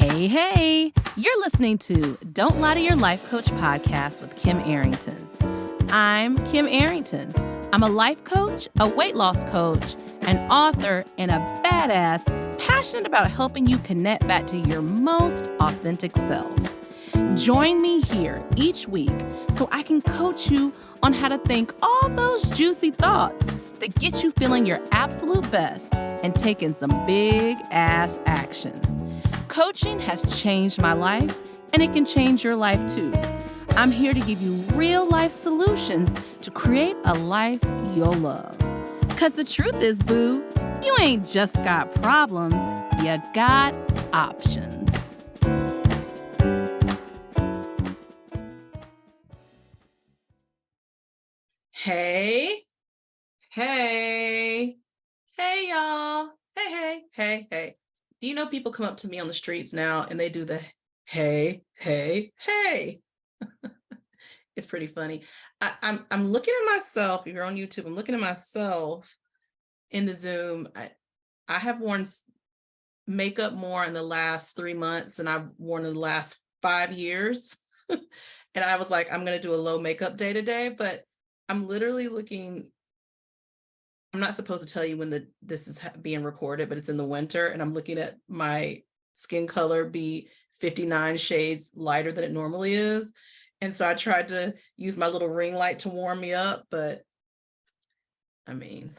Hey, you're listening to Don't Lie to Your Life Coach podcast with Kim Arrington. I'm Kim Arrington. I'm a life coach, a weight loss coach, an author, and a badass passionate about helping you connect back to your most authentic self. Join me here each week so I can coach you on how to think all those juicy thoughts that get you feeling your absolute best and taking some big ass action. Coaching has changed my life, and it can change your life too. I'm here to give you real life solutions to create a life you'll love. Because the truth is, boo, you ain't just got problems, you got options. Hey, y'all. Hey. Do you know people come up to me on the streets now and they do the hey? It's pretty funny. I'm looking at myself. If you're on YouTube, I'm looking at myself in the Zoom. I have worn makeup more in the last 3 months than I've worn in the last 5 years. And I was like, I'm going to do a low makeup day today, but I'm literally looking. I'm not supposed to tell you when this is being recorded, but it's in the winter, and I'm looking at my skin color be 59 shades lighter than it normally is. And so I tried to use my little ring light to warm me up, but I mean,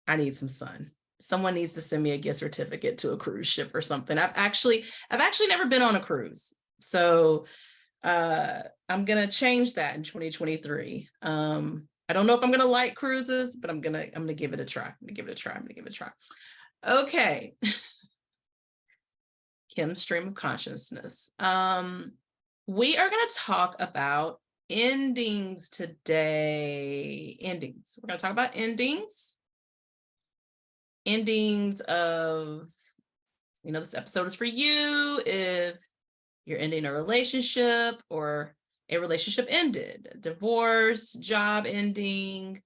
I need some sun. Someone needs to send me a gift certificate to a cruise ship or something. I've actually never been on a cruise. So I'm going to change that in 2023. I don't know if I'm going to like cruises, but I'm going to give it a try. I'm going to give it a try. Okay. Kim's stream of consciousness. We are going to talk about endings today. Endings. We're going to talk about endings. Endings of, this episode is for you if you're ending a relationship or a relationship ended, divorce, job ending,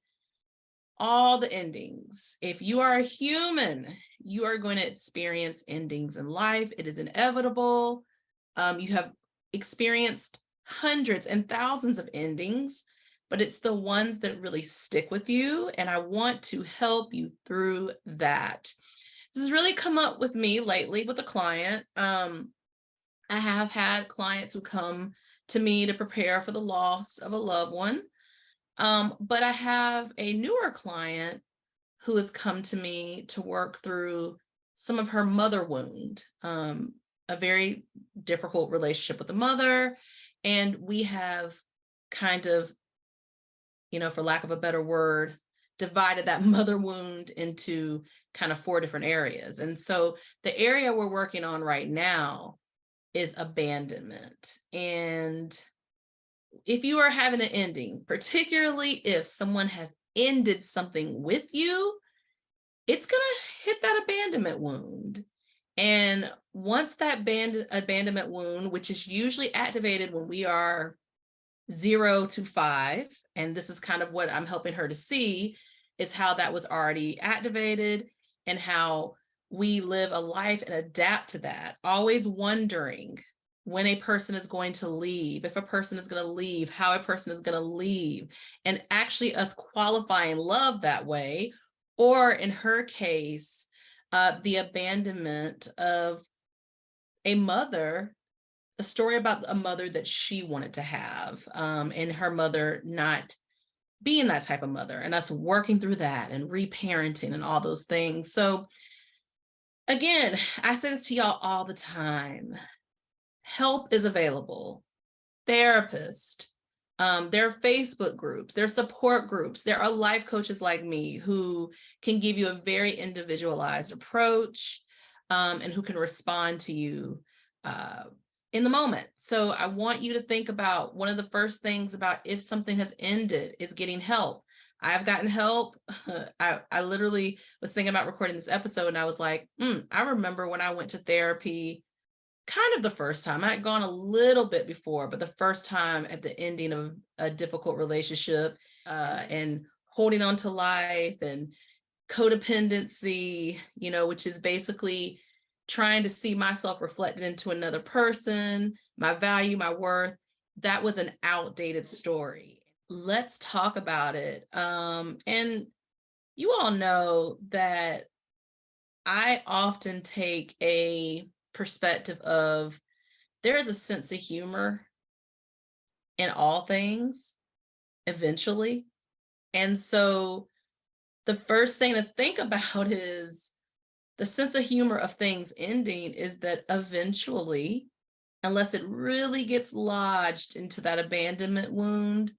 all the endings. If you are a human, you are going to experience endings in life. It is inevitable. You have experienced hundreds and thousands of endings, but it's the ones that really stick with you. And I want to help you through that. This has really come up with me lately with a client. I have had clients who come to me to prepare for the loss of a loved one. But I have a newer client who has come to me to work through some of her mother wound, a very difficult relationship with the mother. And we have kind of, for lack of a better word, divided that mother wound into kind of 4 different areas. And so the area we're working on right now is abandonment. And if you are having an ending, particularly if someone has ended something with you, it's going to hit that abandonment wound. And once that abandonment wound, which is usually activated when we are 0 to 5, and this is kind of what I'm helping her to see, is how that was already activated and how we live a life and adapt to that, always wondering when a person is going to leave, if a person is going to leave, how a person is going to leave, and actually us qualifying love that way, or in her case, the abandonment of a mother, a story about a mother that she wanted to have, and her mother not being that type of mother, and us working through that and reparenting and all those things. So again, I say this to y'all all the time. Help is available. Therapist. There are Facebook groups. There are support groups. There are life coaches like me who can give you a very individualized approach, and who can respond to you in the moment. So I want you to think about one of the first things about if something has ended is getting help. I've gotten help. I literally was thinking about recording this episode and I was like, I remember when I went to therapy kind of the first time. I had gone a little bit before, but the first time at the ending of a difficult relationship, and holding on to life and codependency, which is basically trying to see myself reflected into another person, my value, my worth. That was an outdated story. Let's talk about it. And you all know that I often take a perspective of there is a sense of humor in all things eventually. And so the first thing to think about is the sense of humor of things ending is that eventually, unless it really gets lodged into that abandonment wound,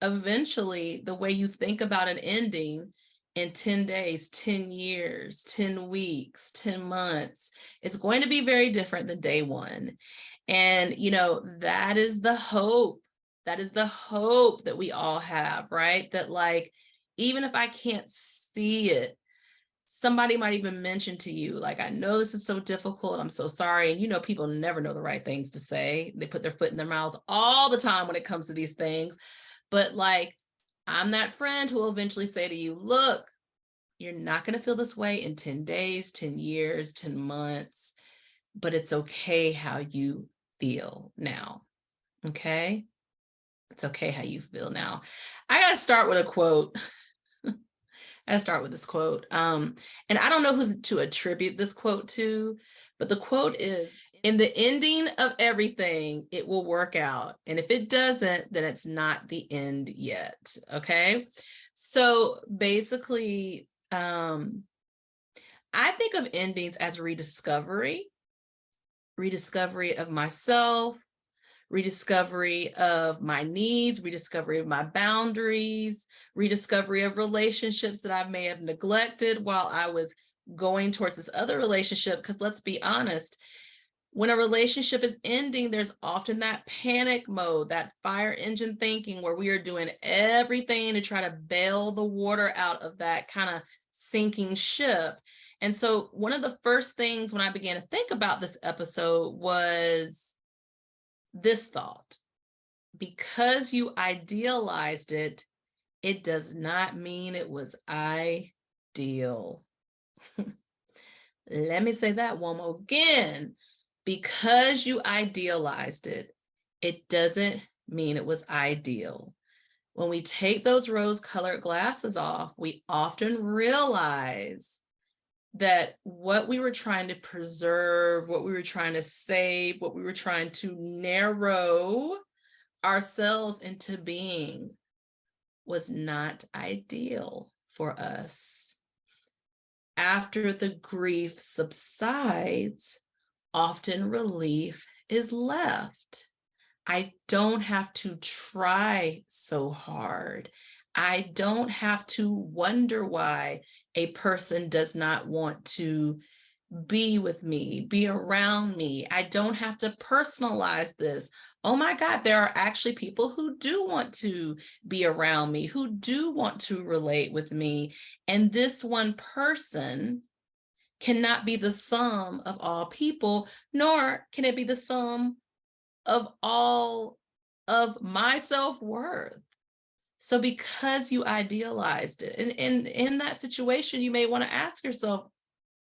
eventually the way you think about an ending in 10 days, 10 years, 10 weeks, 10 months, is going to be very different than day one. And, that is the hope. That is the hope that we all have, right? That like, even if I can't see it, somebody might even mention to you, like, I know this is so difficult. I'm so sorry. And people never know the right things to say. They put their foot in their mouths all the time when it comes to these things. But like, I'm that friend who will eventually say to you, look, you're not going to feel this way in 10 days, 10 years, 10 months, but it's okay how you feel now. Okay? It's okay how you feel now. I got to start with a quote. I start with this quote. And I don't know who to attribute this quote to, but the quote is, in the ending of everything, it will work out. And if it doesn't, then it's not the end yet. Okay. So basically, I think of endings as rediscovery of myself, rediscovery of my needs, rediscovery of my boundaries, rediscovery of relationships that I may have neglected while I was going towards this other relationship. Because let's be honest, when a relationship is ending, there's often that panic mode, that fire engine thinking where we are doing everything to try to bail the water out of that kind of sinking ship. And so one of the first things when I began to think about this episode was this thought: because you idealized it, it does not mean it was ideal. Let me say that one more again. Because you idealized it, it doesn't mean it was ideal. When we take those rose-colored glasses off, we often realize that what we were trying to preserve, what we were trying to save, what we were trying to narrow ourselves into being was not ideal for us. After the grief subsides, often relief is left. I don't have to try so hard. I don't have to wonder why a person does not want to be with me, be around me. I don't have to personalize this. Oh my God, there are actually people who do want to be around me, who do want to relate with me. And this one person cannot be the sum of all people, nor can it be the sum of all of my self-worth. So because you idealized it, and in that situation, you may want to ask yourself,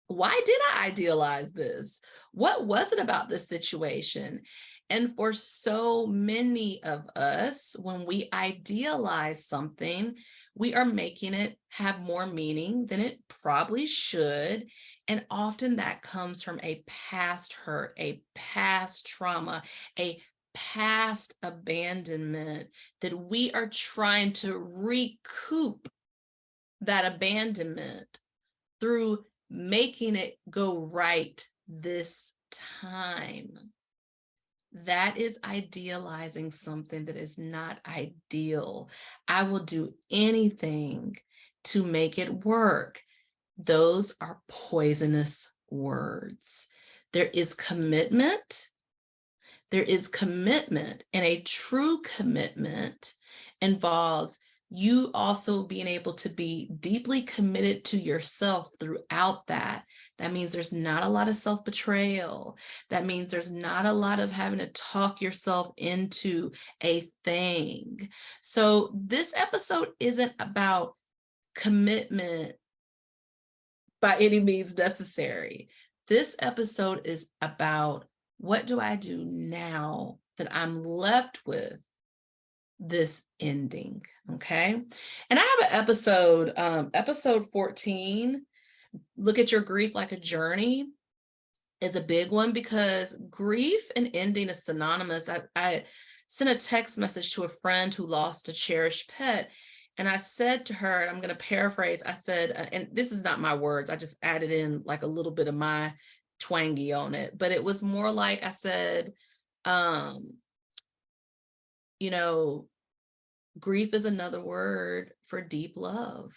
why did I idealize this? What was it about this situation? And for so many of us, when we idealize something, we are making it have more meaning than it probably should. And often that comes from a past hurt, a past trauma, a past abandonment that we are trying to recoup that abandonment through making it go right this time. That is idealizing something that is not ideal. I will do anything to make it work. Those are poisonous words. There is commitment. There is commitment, and a true commitment involves you also being able to be deeply committed to yourself throughout that. That means there's not a lot of self-betrayal. That means there's not a lot of having to talk yourself into a thing. So this episode isn't about commitment by any means necessary. This episode is about what do I do now that I'm left with this ending. Okay. And I have an episode 14, look at your grief like a journey, is a big one because grief and ending is synonymous. I sent a text message to a friend who lost a cherished pet. And I said to her, and I'm going to paraphrase, I said, and this is not my words, I just added in like a little bit of my twangy on it, but it was more like I said, um, you know, grief is another word for deep love.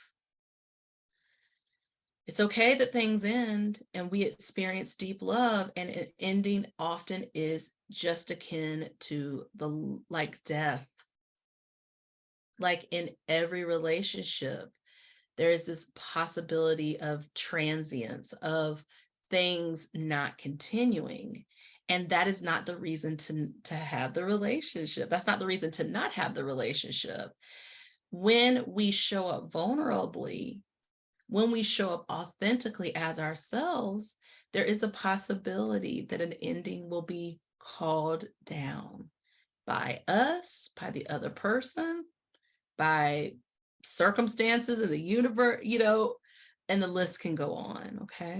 It's okay that things end and we experience deep love, and an ending often is just akin to the like death. Like in every relationship, there is this possibility of transience, of things not continuing. And that is not the reason to have the relationship. That's not the reason to not have the relationship. When we show up vulnerably, when we show up authentically as ourselves, there is a possibility that an ending will be called down by us, by the other person, by circumstances in the universe, and the list can go on. Okay.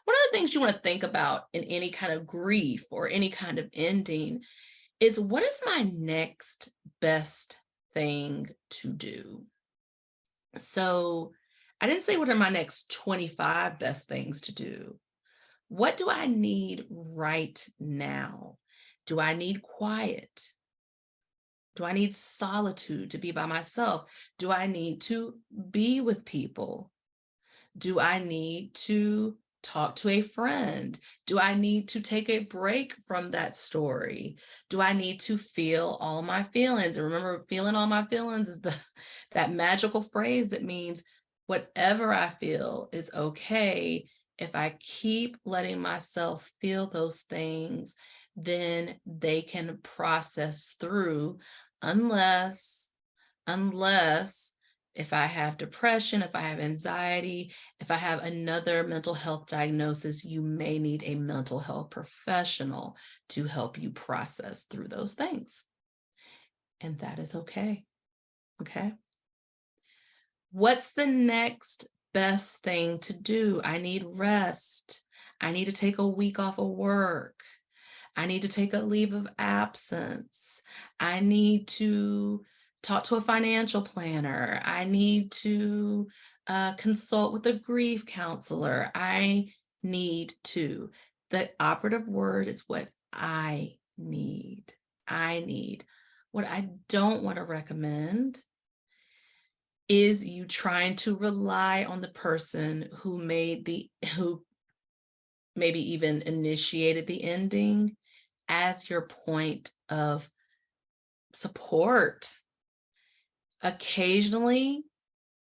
One of the things you want to think about in any kind of grief or any kind of ending is, what is my next best thing to do? So I didn't say what are my next 25 best things to do. What do I need right now? Do I need quiet? Do I need solitude to be by myself? Do I need to be with people? Do I need to talk to a friend? Do I need to take a break from that story? Do I need to feel all my feelings? And remember, feeling all my feelings is that magical phrase that means whatever I feel is okay. If I keep letting myself feel those things, then they can process through, unless if I have depression, if I have anxiety, if I have another mental health diagnosis, you may need a mental health professional to help you process through those things. And that is okay. Okay. What's the next best thing to do? I need rest. I need to take a week off of work. I need to take a leave of absence. I need to talk to a financial planner. I need to consult with a grief counselor. I need to. The operative word is what I need. I need. What I don't want to recommend is you trying to rely on the person who maybe even initiated the ending as your point of support. Occasionally,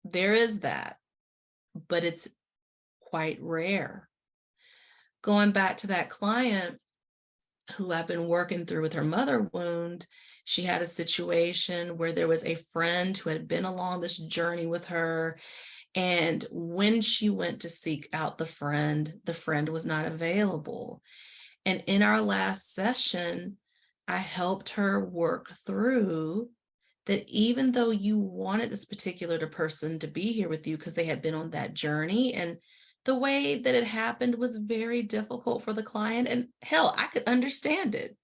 there is that, but it's quite rare. Going back to that client who I've been working through with her mother wound, she had a situation where there was a friend who had been along this journey with her. And when she went to seek out the friend was not available. And in our last session, I helped her work through that. Even though you wanted this particular person to be here with you because they had been on that journey, and the way that it happened was very difficult for the client, and hell, I could understand it.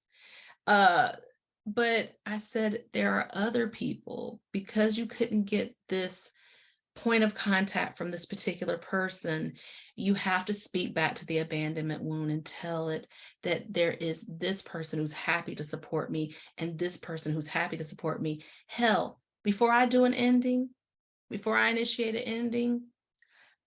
But I said, there are other people, because you couldn't get this point of contact from this particular person, you have to speak back to the abandonment wound and tell it that there is this person who's happy to support me and this person who's happy to support me. Hell, before I do an ending, before I initiate an ending,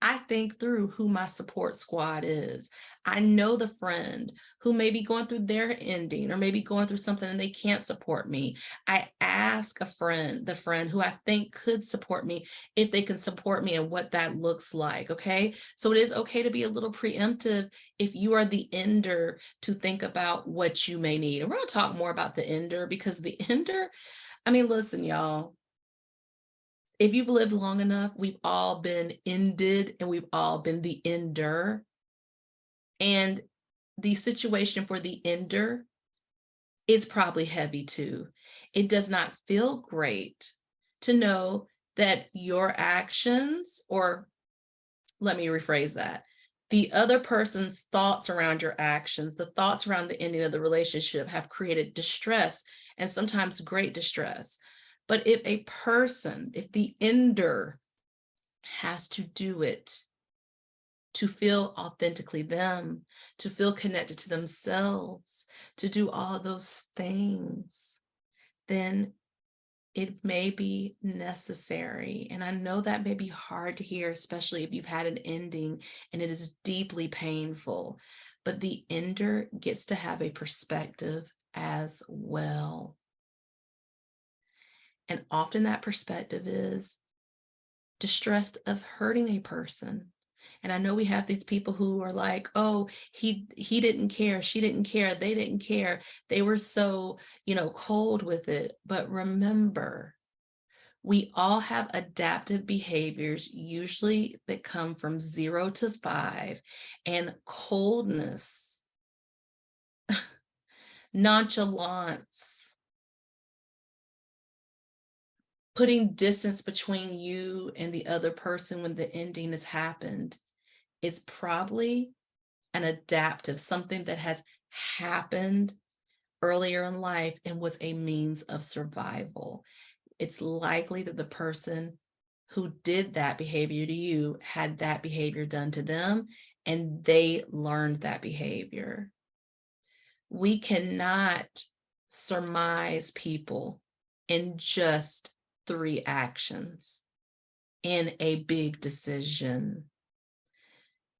I think through who my support squad is. I know the friend who may be going through their ending or maybe going through something and they can't support me. I ask the friend who I think could support me, if they can support me and what that looks like. Okay. So it is okay to be a little preemptive if you are the ender, to think about what you may need. And we're going to talk more about the ender, because the ender, I mean, listen, y'all. If you've lived long enough, we've all been ended and we've all been the ender. And the situation for the ender is probably heavy too. It does not feel great to know that your actions, or let me rephrase that, the other person's thoughts around your actions, the thoughts around the ending of the relationship have created distress and sometimes great distress. But if the ender has to do it to feel authentically them, to feel connected to themselves, to do all those things, then it may be necessary. And I know that may be hard to hear, especially if you've had an ending and it is deeply painful, but the ender gets to have a perspective as well. And often that perspective is distressed of hurting a person. And I know we have these people who are like, oh, he didn't care, she didn't care, they didn't care. They were so, cold with it. But remember, we all have adaptive behaviors, usually that come from 0 to 5, and coldness, nonchalance, putting distance between you and the other person when the ending has happened is probably an adaptive, something that has happened earlier in life and was a means of survival. It's likely that the person who did that behavior to you had that behavior done to them, and they learned that behavior. We cannot surmise people in just 3 actions in a big decision.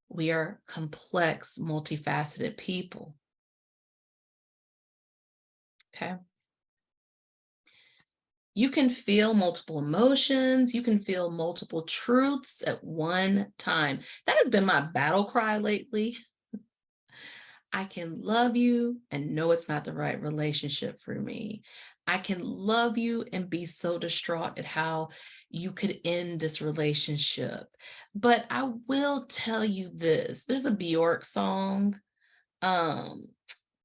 We are complex, multifaceted people. Okay. You can feel multiple emotions. You can feel multiple truths at one time. That has been my battle cry lately. I can love you and know it's not the right relationship for me. I can love you and be so distraught at how you could end this relationship. But I will tell you this. There's a Bjork song. Um,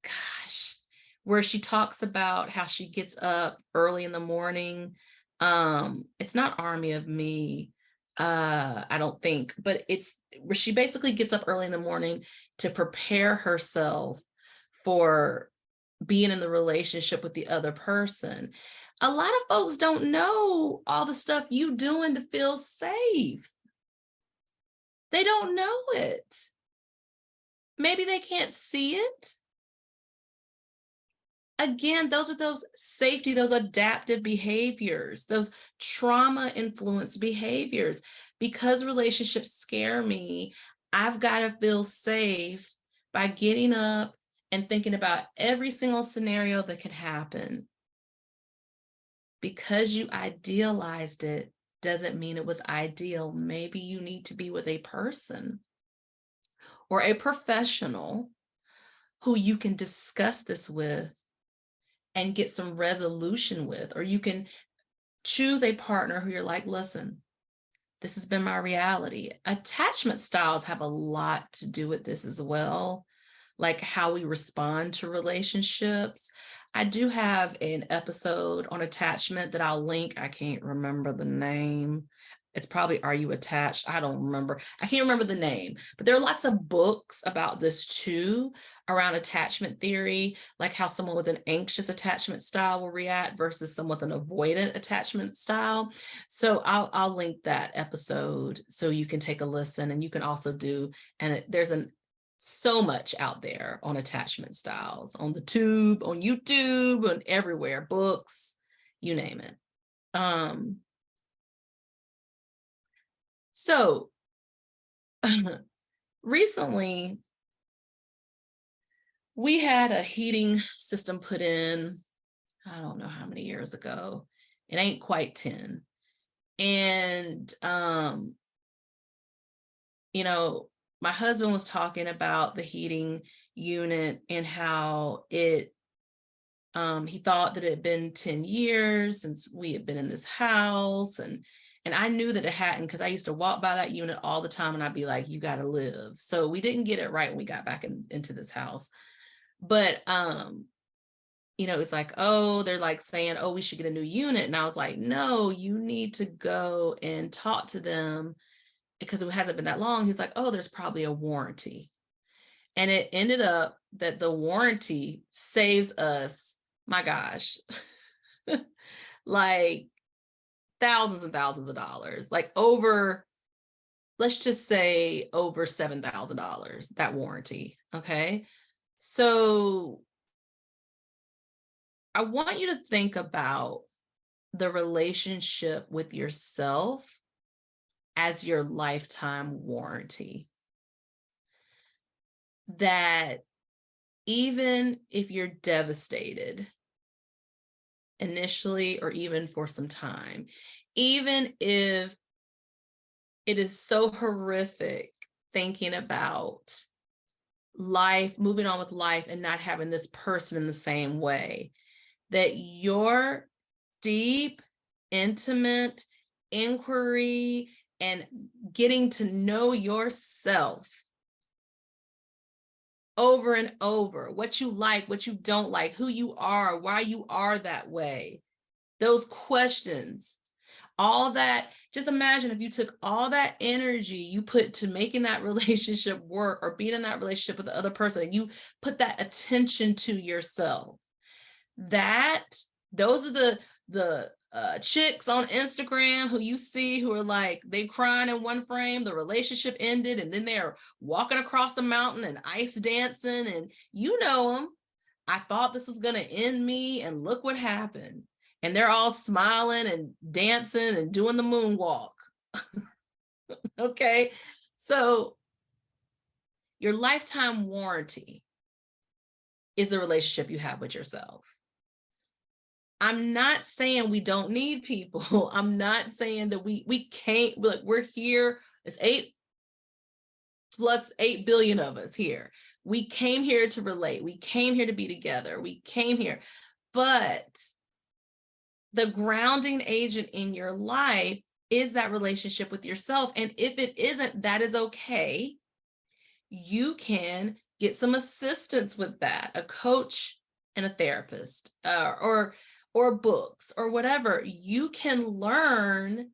gosh, where she talks about how she gets up early in the morning. It's not Army of Me, I don't think, but it's where she basically gets up early in the morning to prepare herself for being in the relationship with the other person. A lot of folks don't know all the stuff you doing to feel safe. They don't know it. Maybe they can't see it. Again, those are those safety, those adaptive behaviors, those trauma influenced behaviors. Because relationships scare me, I've got to feel safe by getting up and thinking about every single scenario that could happen. Because you idealized it doesn't mean it was ideal. Maybe you need to be with a person or a professional who you can discuss this with and get some resolution with, or you can choose a partner who you're like, listen, this has been my reality. Attachment styles have a lot to do with this as well, like how we respond to relationships. I do have an episode on attachment that I'll link. I can't remember the name. It's probably Are You Attached? I don't remember. I can't remember the name, but there are lots of books about this too, around attachment theory, like how someone with an anxious attachment style will react versus someone with an avoidant attachment style. So I'll link that episode so you can take a listen, and you can also do, and there's so much out there on attachment styles, on the tube, on YouTube, and everywhere, books, you name it. So recently, we had a heating system put in, I don't know how many years ago. It ain't quite 10. And, my husband was talking about the heating unit and how he thought that it had been 10 years since we had been in this house. And And I knew that it hadn't, because I used to walk by that unit all the time and I'd be like, you got to live. So we didn't get it right when we got back into this house. But, it's like, oh, they're like saying, oh, we should get a new unit. And I was like, no, you need to go and talk to them, because it hasn't been that long. He's like, oh, there's probably a warranty. And it ended up that the warranty saves us, my gosh, like thousands and thousands of dollars, like over, let's just say over $7,000, that warranty. Okay. So I want you to think about the relationship with yourself as your lifetime warranty. That even if you're devastated initially, or even for some time, even if it is so horrific thinking about life, moving on with life and not having this person in the same way, that your deep, intimate inquiry and getting to know yourself over and over, what you like, what you don't like, who you are, why you are that way, those questions, all that. Just imagine if you took all that energy you put to making that relationship work, or being in that relationship with the other person, and you put that attention to yourself. Those are the chicks on Instagram who you see who are like, they crying in one frame, the relationship ended, and then they're walking across a mountain and ice dancing, and you know them. I thought this was going to end me, and look what happened. And they're all smiling and dancing and doing the moonwalk. Okay. So your lifetime warranty is the relationship you have with yourself. I'm not saying we don't need people. I'm not saying that we can't. Look, we're here. It's 8 plus 8 billion of us here. We came here to relate. We came here to be together. We came here. But the grounding agent in your life is that relationship with yourself. And if it isn't, that is okay. You can get some assistance with that, a coach and a therapist, or books or whatever. You can learn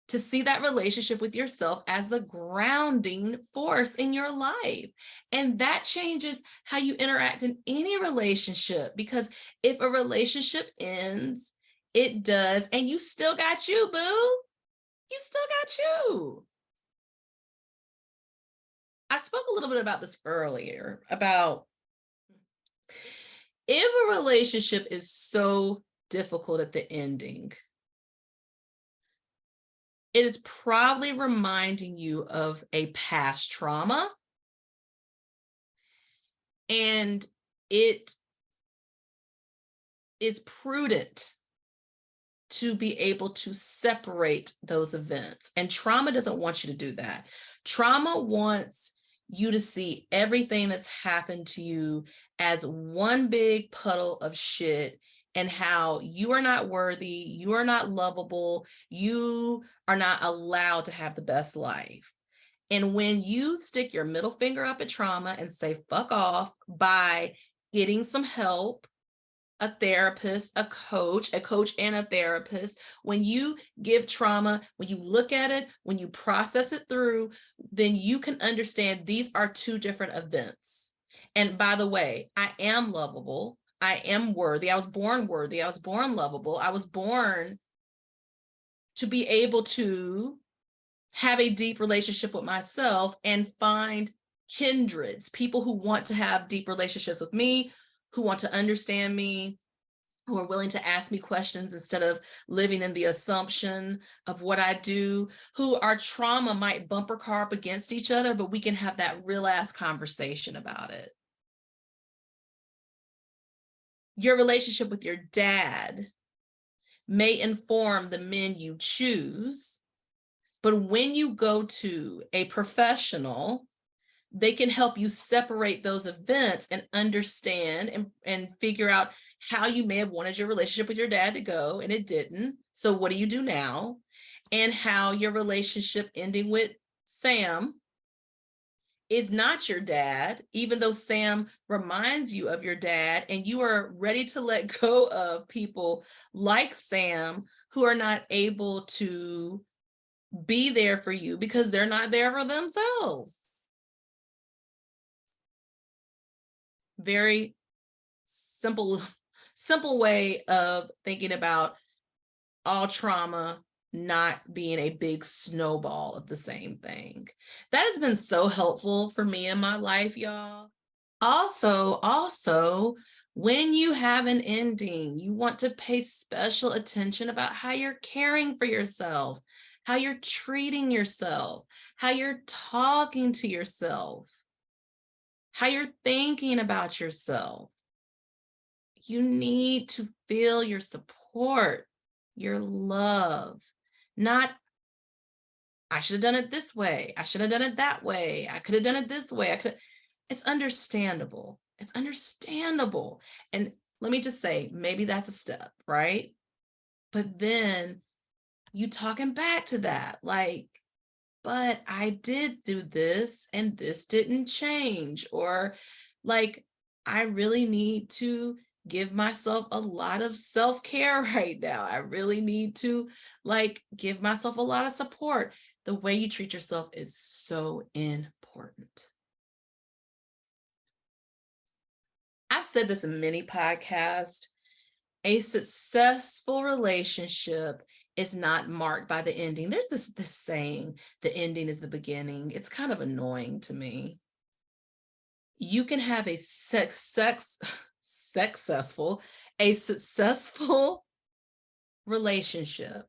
to see that relationship with yourself as the grounding force in your life. And that changes how you interact in any relationship, because if a relationship ends, it does, and you still got you, boo. You still got you. I spoke a little bit about this earlier, about if a relationship is so difficult at the ending, it is probably reminding you of a past trauma, and it is prudent to be able to separate those events. And trauma doesn't want you to do that. Trauma wants you to see everything that's happened to you as one big puddle of shit, and how you are not worthy, you are not lovable, you are not allowed to have the best life. And when you stick your middle finger up at trauma and say, fuck off, by getting some help, a therapist, a coach and a therapist, when you give trauma, when you look at it, when you process it through, then you can understand these are two different events. And by the way, I am lovable. I am worthy. I was born worthy. I was born lovable. I was born to be able to have a deep relationship with myself and find kindreds, people who want to have deep relationships with me, who want to understand me, who are willing to ask me questions instead of living in the assumption of what I do, who our trauma might bumper car up against each other, but we can have that real ass conversation about it. Your relationship with your dad may inform the men you choose, but when you go to a professional, they can help you separate those events and understand and figure out how you may have wanted your relationship with your dad to go and it didn't. So what do you do now? and how your relationship ending with Sam is not your dad, even though Sam reminds you of your dad, and you are ready to let go of people like Sam who are not able to be there for you because they're not there for themselves. Very simple way of thinking about all trauma not being a big snowball of the same thing. That has been so helpful for me in my life, y'all. Also, when you have an ending, you want to pay special attention about how you're caring for yourself, how you're treating yourself, how you're talking to yourself, how you're thinking about yourself. You need to feel your support, your love, not, I should have done it this way. I should have done it that way. I could have done it this way. It's understandable. It's understandable. And let me just say, maybe that's a step, right? But then you talking back to that, like, but I did do this and this didn't change. Or like, I really need to give myself a lot of self-care right now. I really need to like give myself a lot of support. The way you treat yourself is so important. I've said this in many podcasts. A successful relationship is not marked by the ending. There's this saying, the ending is the beginning. It's kind of annoying to me. You can have a successful relationship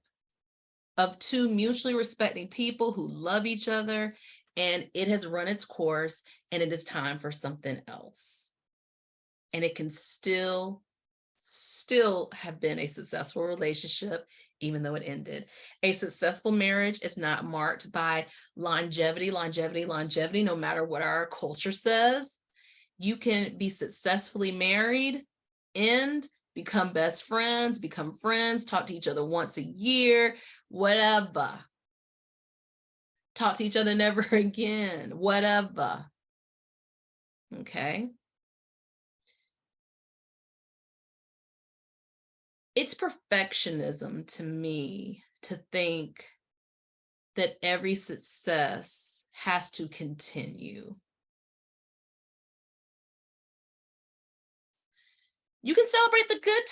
of two mutually respecting people who love each other, and it has run its course and it is time for something else. And it can still have been a successful relationship, even though it ended. A successful marriage is not marked by longevity, no matter what our culture says. You can be successfully married and become best friends, become friends, talk to each other once a year, whatever. Talk to each other never again, whatever. Okay. It's perfectionism to me to think that every success has to continue. You can celebrate the good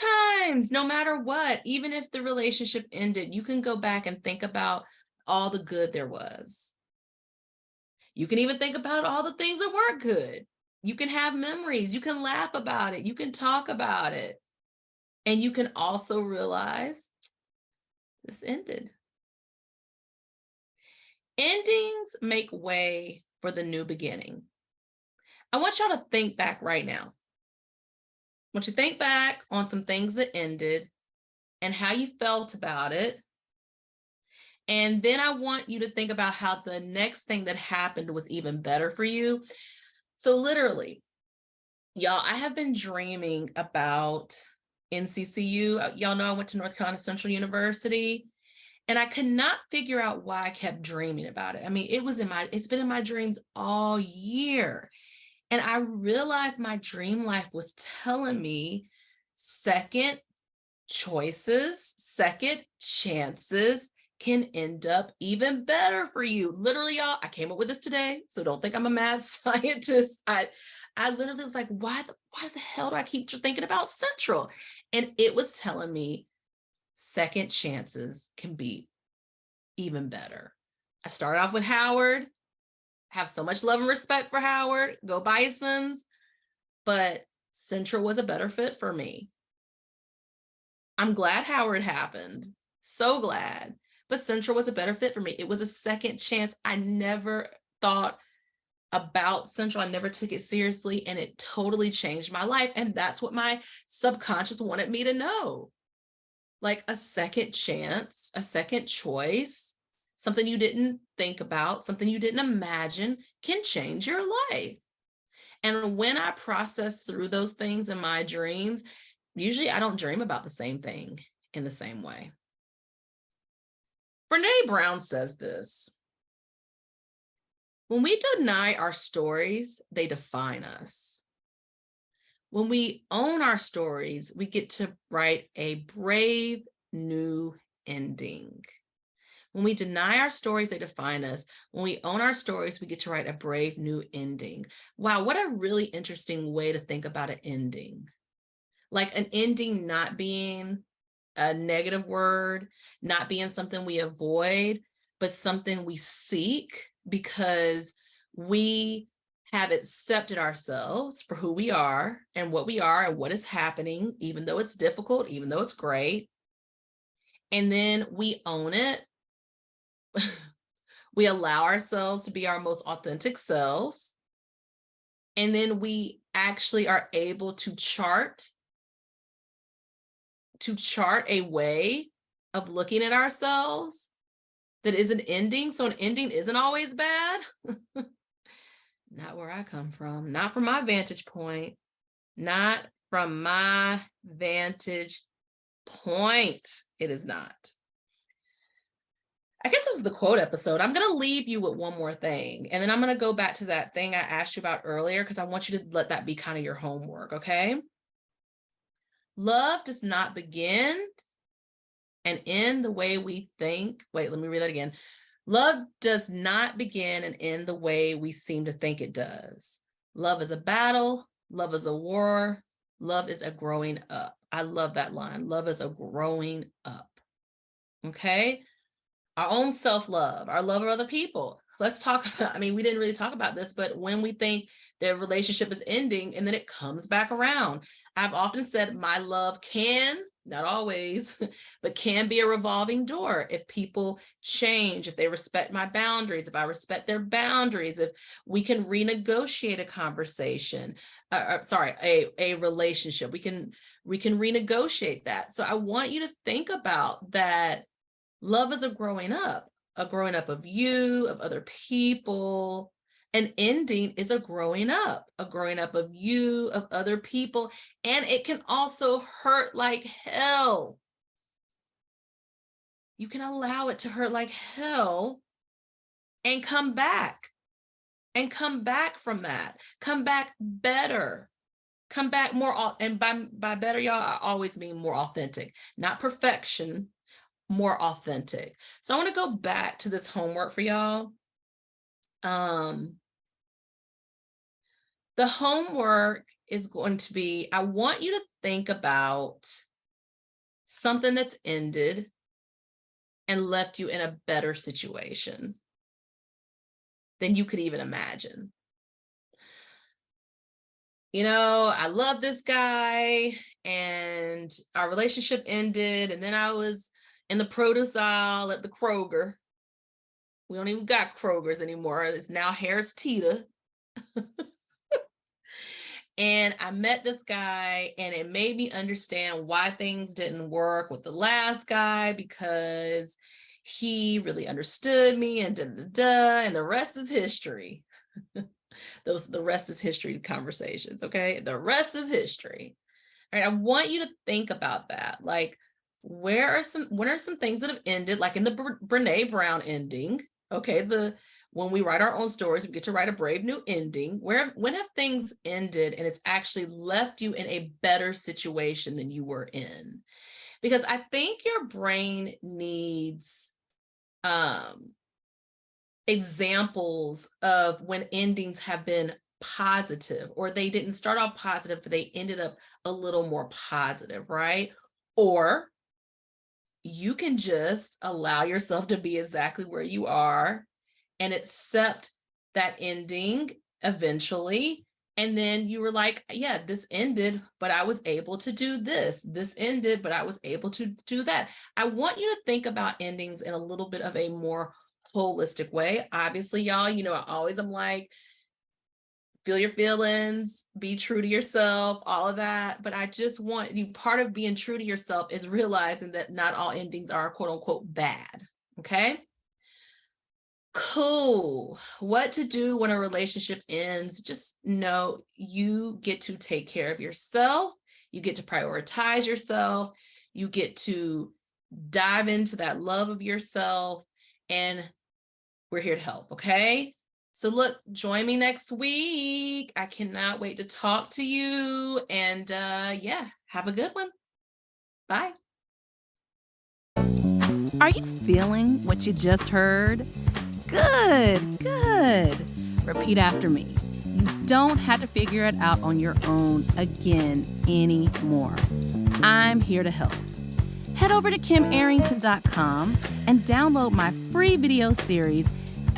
times no matter what. Even if the relationship ended, you can go back and think about all the good there was. You can even think about all the things that weren't good. You can have memories. You can laugh about it. You can talk about it. And you can also realize this ended. Endings make way for the new beginning. I want y'all to think back right now. I want you to think back on some things that ended and how you felt about it. And then I want you to think about how the next thing that happened was even better for you. So literally, y'all, I have been dreaming about NCCU. Y'all know I went to North Carolina Central University, and I could not figure out why I kept dreaming about it. I mean, it's been in my dreams all year. And I realized my dream life was telling me second choices, second chances can end up even better for you. Literally, y'all, I came up with this today, so don't think I'm a mad scientist. I literally was like, why the hell do I keep thinking about Central? And it was telling me second chances can be even better. I started off with Howard, have so much love and respect for Howard, go Bisons, but Central was a better fit for me. I'm glad Howard happened, so glad, but Central was a better fit for me. It was a second chance. I never thought about Central. I never took it seriously, and it totally changed my life. And that's what my subconscious wanted me to know. Like a second chance, a second choice, something you didn't think about, something you didn't imagine can change your life. And when I process through those things in my dreams, usually I don't dream about the same thing in the same way. Brene Brown says this: when we deny our stories, they define us. When we own our stories, we get to write a brave new ending. When we deny our stories, they define us. When we own our stories, we get to write a brave new ending. Wow, what a really interesting way to think about an ending. Like an ending not being a negative word, not being something we avoid, but something we seek because we have accepted ourselves for who we are and what is happening, even though it's difficult, even though it's great. And then we own it. We allow ourselves to be our most authentic selves. And then we actually are able to chart a way of looking at ourselves that is an ending. So an ending isn't always bad. Not where I come from, not from my vantage point, not from my vantage point. It is not. I guess this is the quote episode. I'm going to leave you with one more thing, and then I'm going to go back to that thing I asked you about earlier because I want you to let that be kind of your homework, okay? Love does not begin and end the way we think. Wait, let me read that again. Love does not begin and end the way we seem to think it does. Love is a battle. Love is a war. Love is a growing up. I love that line. Love is a growing up. Okay? Our own self-love, our love of other people. Let's talk about, we didn't really talk about this, but when we think their relationship is ending and then it comes back around. I've often said my love can, not always, but can be a revolving door if people change, if they respect my boundaries, if I respect their boundaries, if we can renegotiate a conversation, a relationship, we can renegotiate that. So I want you to think about that. Love is a growing up of you, of other people. An ending is a growing up of you, of other people. And it can also hurt like hell. You can allow it to hurt like hell and come back from that. Come back better. Come back more, and by better, y'all, I always mean more authentic, not perfection, more authentic. So I want to go back to this homework for y'all. The homework is going to be, I want you to think about something that's ended and left you in a better situation than you could even imagine. I love this guy and our relationship ended, and then I was in the produce aisle at the Kroger. We don't even got Kroger's anymore. It's now Harris Teeter. And I met this guy, and it made me understand why things didn't work with the last guy, because he really understood me and and the rest is history. The rest is history conversations, okay? The rest is history. All right, I want you to think about that. Like, what are some things that have ended, like in the Brene Brown ending, okay? When we write our own stories, we get to write a brave new ending. When have things ended and it's actually left you in a better situation than you were in? Because I think your brain needs examples of when endings have been positive, or they didn't start off positive, but they ended up a little more positive, right? Or you can just allow yourself to be exactly where you are and accept that ending eventually. And then you were like, yeah, this ended, but I was able to do this. This ended, but I was able to do that. I want you to think about endings in a little bit of a more holistic way. Obviously, y'all, I'm like, feel your feelings, be true to yourself, all of that. But I just want you, part of being true to yourself is realizing that not all endings are quote unquote bad. Okay. Cool. What to do when a relationship ends? Just know you get to take care of yourself. You get to prioritize yourself. You get to dive into that love of yourself, and we're here to help. Okay. So look, join me next week. I cannot wait to talk to you. And yeah, have a good one. Bye. Are you feeling what you just heard? Good, good. Repeat after me. You don't have to figure it out on your own again anymore. I'm here to help. Head over to KimArrington.com and download my free video series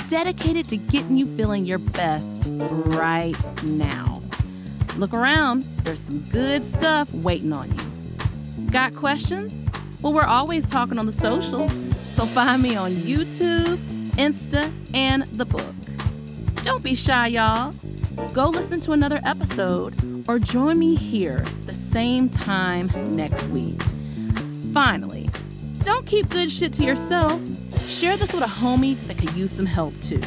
dedicated to getting you feeling your best right now. Look around, there's some good stuff waiting on you. Got questions? Well, we're always talking on the socials, so find me on YouTube, Insta, and the book. Don't be shy, y'all. Go listen to another episode or join me here the same time next week. Finally, don't keep good shit to yourself. Share this with a homie that could use some help too.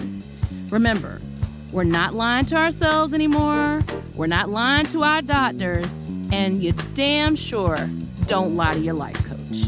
Remember, we're not lying to ourselves anymore. We're not lying to our doctors. And you damn sure don't lie to your life coach.